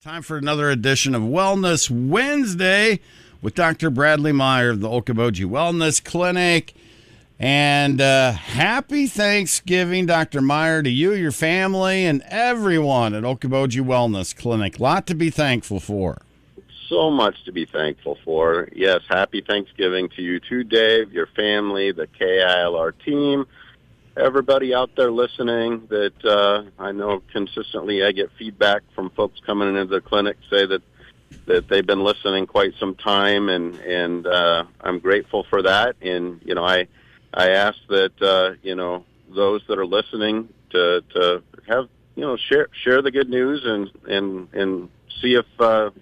Time for another edition of Wellness Wednesday with Dr. Bradley Meyer of the Okoboji Wellness Clinic. And happy Thanksgiving, Dr. Meyer, to you, your family, and everyone at Okoboji Wellness Clinic. Lot to be thankful for. So much to be thankful for. Yes, happy Thanksgiving to you too, Dave, your family, the KILR team, everybody out there listening that I know consistently I get feedback from folks coming into the clinic say that they've been listening quite some time, and I'm grateful for that. And, you know, I ask that, those that are listening to have, share the good news and see if,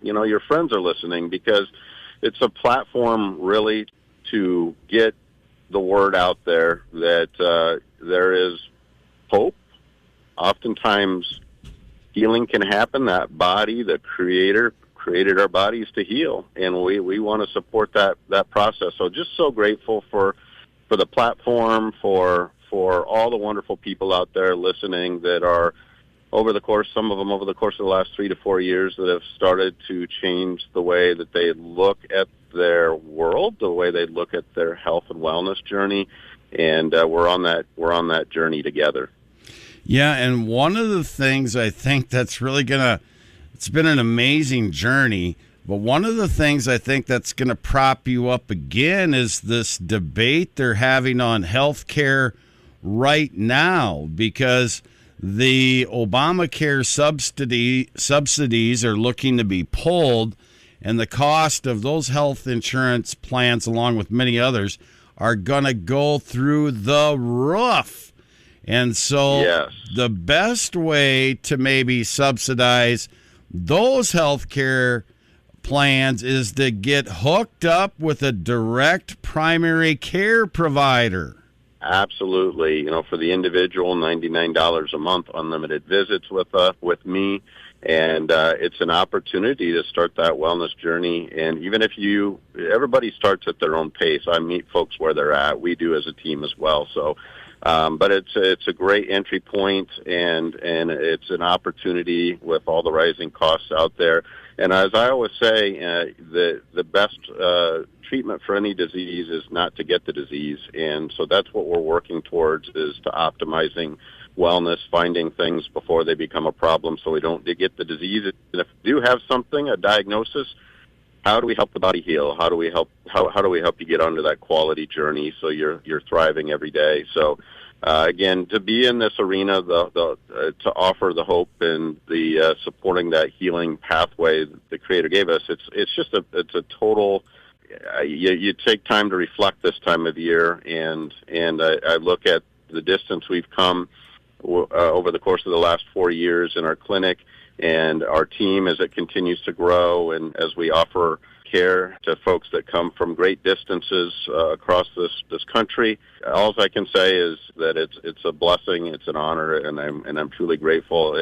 your friends are listening, because it's a platform really to get the word out there that there is hope. Oftentimes healing can happen. That body, the Creator created our bodies to heal, and we want to support that process. So just so grateful for the platform, for all the wonderful people out there listening that are some of them over the course of the last 3 to 4 years that have started to change the way that they look at their world, the way they look at their health and wellness journey, and we're on that journey together. Yeah, and one of the things I think that's really it's been an amazing journey, but one of the things I think that's going to prop you up again is this debate they're having on healthcare right now, because the Obamacare subsidies are looking to be pulled, and the cost of those health insurance plans, along with many others, are going to go through the roof. And so yes, the best way to maybe subsidize those healthcare plans is to get hooked up with a direct primary care provider. Absolutely. For the individual, $99 a month, unlimited visits with me. And it's an opportunity to start that wellness journey. And even if everybody starts at their own pace. I meet folks where they're at. We do as a team as well. So, but it's a great entry point, and it's an opportunity with all the rising costs out there. And as I always say, the best treatment for any disease is not to get the disease. And so that's what we're working towards, is to optimizing wellness, finding things before they become a problem so we don't get the disease. And if we do have something, a diagnosis, how do we help the body heal? How do we help you get onto that quality journey so you're thriving every day? So again, to be in this arena, to offer the hope and the supporting that healing pathway that the Creator gave us, it's a total. You take time to reflect this time of year, and I look at the distance we've come over the course of the last 4 years in our clinic, and our team as it continues to grow, and as we offer care to folks that come from great distances across this country. All I can say is that it's a blessing, it's an honor, and I'm truly grateful.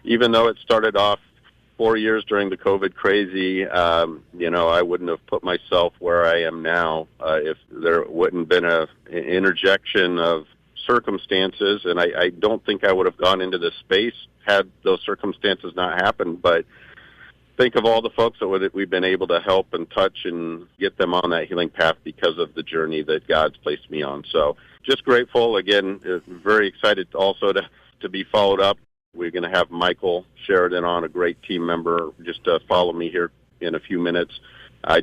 Even though it started off 4 years during the COVID crazy, I wouldn't have put myself where I am now if there wouldn't been an interjection of circumstances, and I don't think I would have gone into this space had those circumstances not happened. But think of all the folks that we've been able to help and touch and get them on that healing path because of the journey that God's placed me on. So just grateful. Again, very excited also to be followed up. We're going to have Mychal Sheridan on, a great team member. Just follow me here in a few minutes. I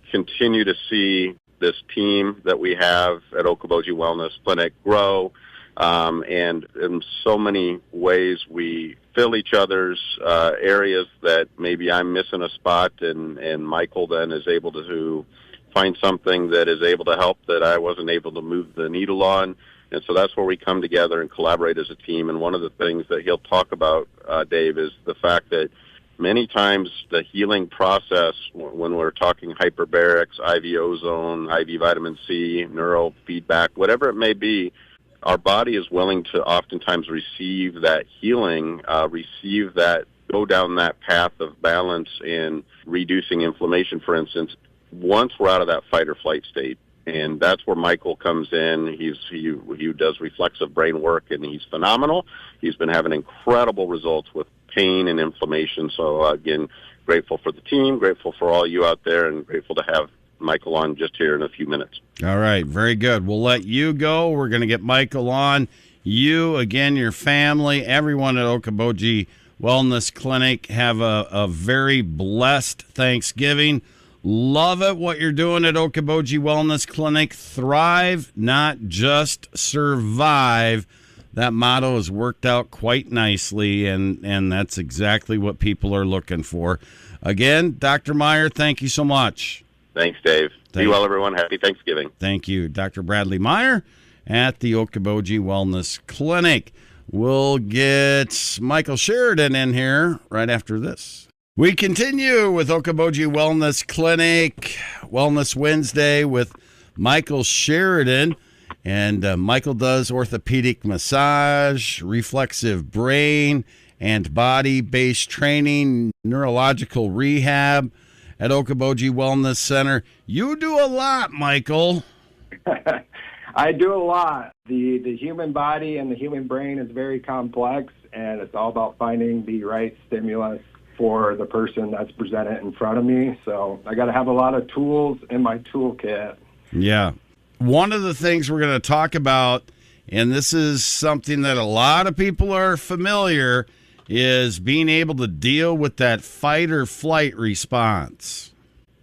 continue to see this team that we have at Okoboji Wellness Clinic grow, and in so many ways we fill each other's areas that maybe I'm missing a spot, and Mychal then is able to find something that is able to help that I wasn't able to move the needle on. And so that's where we come together and collaborate as a team. And one of the things that he'll talk about, Dave, is the fact that many times the healing process, when we're talking hyperbarics, IV ozone, IV vitamin C, neurofeedback, whatever it may be, our body is willing to oftentimes receive that healing, go down that path of balance and reducing inflammation, for instance, once we're out of that fight or flight state. And that's where Mychal comes in. He does reflexive brain work, and he's phenomenal. He's been having incredible results with pain and inflammation. So again, grateful for the team, grateful for all you out there, and grateful to have Mychal on just here in a few minutes. All right, very good. We'll let you go. We're going to get Mychal on. You, again, your family, everyone at Okoboji Wellness Clinic, have a very blessed Thanksgiving. Love it, what you're doing at Okoboji Wellness Clinic. Thrive, not just survive. That motto has worked out quite nicely, and that's exactly what people are looking for. Again, Dr. Meyer, thank you so much. Thanks, Dave. Be well, everyone. Happy Thanksgiving. Thank you. Dr. Bradley Meyer at the Okoboji Wellness Clinic. We'll get Mychal Sheridan in here right after this. We continue with Okoboji Wellness Clinic, Wellness Wednesday with Mychal Sheridan. And Mychal does orthopedic massage, reflexive brain and body-based training, neurological rehab at Okoboji Wellness Center. You do a lot, Mychal. I do a lot. The human body and the human brain is very complex, and it's all about finding the right stimulus for the person that's presented in front of me. So I got to have a lot of tools in my toolkit. Yeah. One of the things we're going to talk about, and this is something that a lot of people are familiar, is being able to deal with that fight or flight response.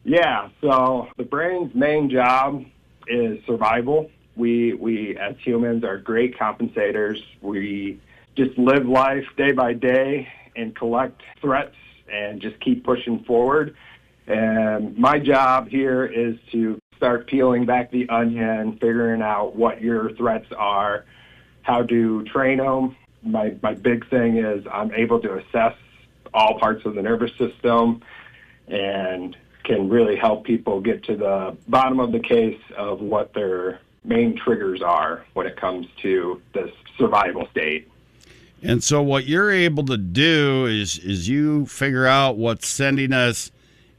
Yeah, so the brain's main job is survival. We as humans are great compensators. We just live life day by day and collect threats and just keep pushing forward. And my job here is to start peeling back the onion, figuring out what your threats are, how to train them. My big thing is I'm able to assess all parts of the nervous system and can really help people get to the bottom of the case of what their main triggers are when it comes to this survival state. And so what you're able to do is you figure out what's sending us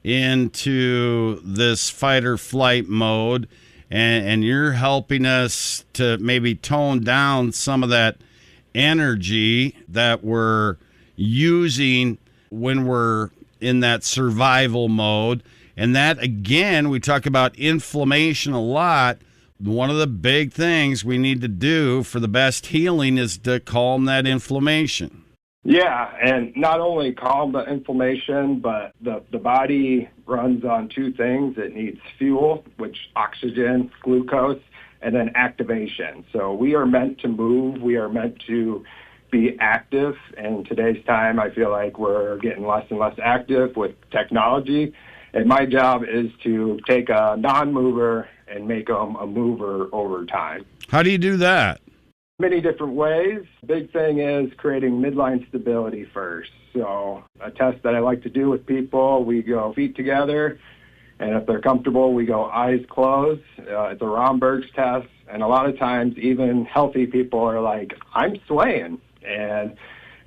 into this fight or flight mode, and you're helping us to maybe tone down some of that energy that we're using when we're in that survival mode. And that, again, we talk about inflammation a lot. One of the big things we need to do for the best healing is to calm that inflammation. Yeah, and not only calm the inflammation, but the body runs on two things. It needs fuel, which oxygen, glucose, and then activation. So we are meant to move. We are meant to be active. And today's time, I feel like we're getting less and less active with technology. And my job is to take a non-mover and make them a mover over time. How do you do that? Many different ways. Big thing is creating midline stability first. So a test that I like to do with people, we go feet together, and if they're comfortable, we go eyes closed. It's a Romberg's test, and a lot of times even healthy people are like, I'm swaying. And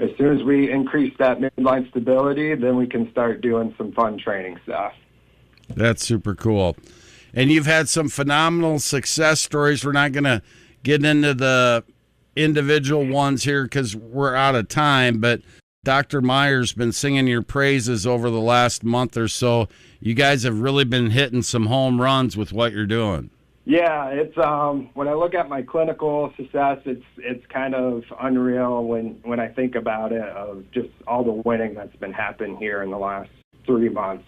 as soon as we increase that midline stability, then we can start doing some fun training stuff. That's super cool. And you've had some phenomenal success stories. We're not going to get into the individual ones here because we're out of time, but Dr. Meyer's been singing your praises over the last month or so. You guys have really been hitting some home runs with what you're doing. Yeah, it's when I look at my clinical success, it's kind of unreal when I think about it, of just all the winning that's been happening here in the last 3 months,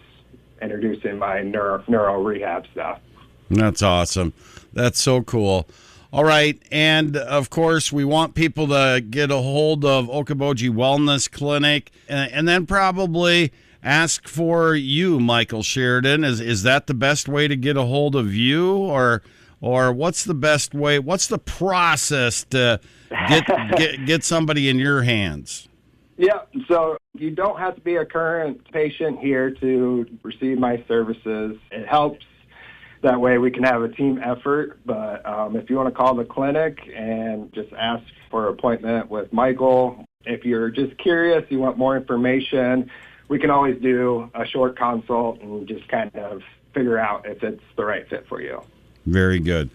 introducing my neuro rehab stuff. That's awesome. That's so cool. All right, and of course, we want people to get a hold of Okoboji Wellness Clinic, and then probably ask for you, Mychal Sheridan. Is that the best way to get a hold of you, or what's the best way? What's the process to get somebody in your hands? Yeah, so you don't have to be a current patient here to receive my services. It helps. That way we can have a team effort. But if you want to call the clinic and just ask for an appointment with Mychal, if you're just curious, you want more information, we can always do a short consult and just kind of figure out if it's the right fit for you. Very good.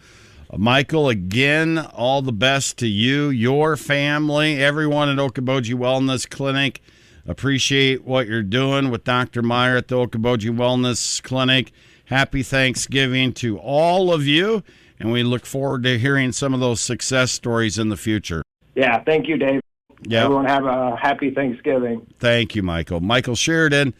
Mychal, again, all the best to you, your family, everyone at Okoboji Wellness Clinic. Appreciate what you're doing with Dr. Meyer at the Okoboji Wellness Clinic. Happy Thanksgiving to all of you, and we look forward to hearing some of those success stories in the future. Yeah, thank you, Dave. Yeah. Everyone have a happy Thanksgiving. Thank you, Mychal. Mychal Sheridan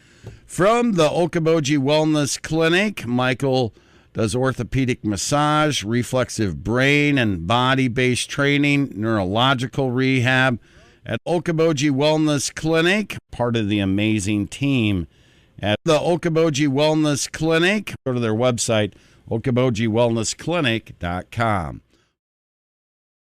from the Okoboji Wellness Clinic. Mychal does orthopedic massage, reflexive brain and body-based training, neurological rehab at Okoboji Wellness Clinic, part of the amazing team at the Okoboji Wellness Clinic. Go to their website, okobojiwellnessclinic.com.